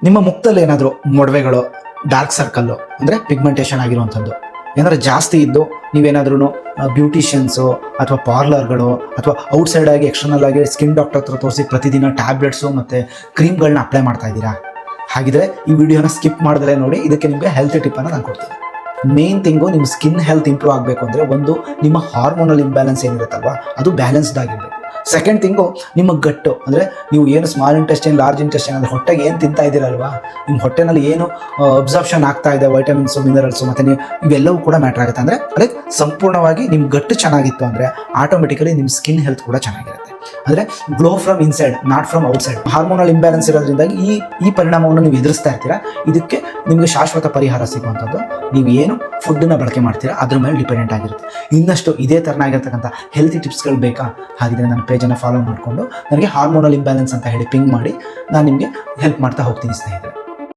ನಿಮ್ಮ ಮುಖದಲ್ಲಿ ಏನಾದರೂ ಮೊಡವೆಗಳು, ಡಾರ್ಕ್ ಸರ್ಕಲ್ಲು ಅಂದರೆ ಪಿಗ್ಮೆಂಟೇಷನ್ ಆಗಿರುವಂಥದ್ದು ಏನಾದರೂ ಜಾಸ್ತಿ ಇದ್ದು ನೀವೇನಾದ್ರೂ ಬ್ಯೂಟಿಷಿಯನ್ಸು ಅಥವಾ ಪಾರ್ಲರ್ಗಳು ಅಥವಾ ಔಟ್ಸೈಡ್ ಆಗಿ ಎಕ್ಸ್ಟರ್ನಲ್ ಆಗಿ ಸ್ಕಿನ್ ಡಾಕ್ಟರ್ ಹತ್ರ ತೋರಿಸಿ ಪ್ರತಿದಿನ ಟ್ಯಾಬ್ಲೆಟ್ಸು ಮತ್ತು ಕ್ರೀಮ್ಗಳನ್ನ ಅಪ್ಲೈ ಮಾಡ್ತಾ ಇದ್ದೀರಾ? ಹಾಗಿದ್ರೆ ಈ ವಿಡಿಯೋನ ಸ್ಕಿಪ್ ಮಾಡಿದ್ರೆ ನೋಡಿ, ಇದಕ್ಕೆ ನಿಮಗೆ ಹೆಲ್ತ್ ಟಿಪ್ಪನ್ನು ನಾನು ಕೊಡ್ತೀನಿ. ಮೇನ್ ಥಿಂಗು ನಿಮ್ಮ ಸ್ಕಿನ್ ಹೆಲ್ತ್ ಇಂಪ್ರೂವ್ ಆಗಬೇಕು ಅಂದರೆ ಒಂದು ನಿಮ್ಮ ಹಾರ್ಮೋನಲ್ ಇಂಬ್ಯಾಲೆನ್ಸ್ ಏನಿರುತ್ತಲ್ವ ಅದು ಬ್ಯಾಲೆನ್ಸ್ಡ್ ಆಗಿರಬೇಕು. ಸೆಕೆಂಡ್ ಥಿಂಗು ನಿಮ್ಮ ಗಟ್ಟು ಅಂದರೆ ನೀವು ಏನು ಸ್ಮಾಲ್ ಇಂಟೆಸ್ಟೈನ್, ಲಾರ್ಜ್ ಇಂಟೆಸ್ಟೈನ್ ಅಂದರೆ ಹೊಟ್ಟೆಗೆ ಏನು ತಿಂತಾ ಇದ್ದೀರಲ್ವಾ, ನಿಮ್ಮ ಹೊಟ್ಟೆನಲ್ಲಿ ಏನು ಅಬ್ಸಾರ್ಪ್ಷನ್ ಆಗ್ತಾ ಇದೆ ವೈಟಮಿನ್ಸು, ಮಿನರಲ್ಸು ಮತ್ತು ನೀವು ಇವೆಲ್ಲವೂ ಕೂಡ ಮ್ಯಾಟ್ರ್ ಆಗುತ್ತೆ. ಅಂದರೆ ಅದಕ್ಕೆ ಸಂಪೂರ್ಣವಾಗಿ ನಿಮ್ಮ ಗಟ್ಟು ಚೆನ್ನಾಗಿತ್ತು ಅಂದರೆ ಆಟೋಮೆಟಿಕಲಿ ನಿಮ್ಮ ಸ್ಕಿನ್ ಹೆಲ್ತ್ ಕೂಡ ಚೆನ್ನಾಗಿರುತ್ತೆ. ಅಂದರೆ glow from inside, not from outside. Hormonal imbalance ಇರೋದ್ರಿಂದಾಗಿ ಈ ಪರಿಣಾಮವನ್ನು ನೀವು ಎದುರಿಸ್ತಾ ಇರ್ತೀರಾ. ಇದಕ್ಕೆ ನಿಮಗೆ ಶಾಶ್ವತ ಪರಿಹಾರ ಸಿಗುವಂಥದ್ದು ನೀವು ಏನು ಫುಡ್ಡನ್ನು ಬಳಕೆ ಮಾಡ್ತೀರಾ ಅದ್ರ ಮೇಲೆ ಡಿಪೆಂಡೆಂಟ್ ಆಗಿರುತ್ತೆ. ಇನ್ನಷ್ಟು ಇದೇ ಥರನಾಗಿರ್ತಕ್ಕಂಥ ಹೆಲ್ತಿ ಟಿಪ್ಸ್ಗಳು ಬೇಕಾ? ಹಾಗಿದ್ರೆ ನನ್ನ ಪೇಜನ್ನು ಫಾಲೋ ಮಾಡಿಕೊಂಡು ನನಗೆ ಹಾರ್ಮೋನಲ್ ಇಂಬ್ಯಾಲೆನ್ಸ್ ಅಂತ ಹೇಳಿ ಪಿಂಗ್ ಮಾಡಿ ನಾನು ನಿಮಗೆ ಹೆಲ್ಪ್ ಮಾಡ್ತಾ ಹೋಗ್ತೀನಿ ಸ್ನೇಹಿತರೆ.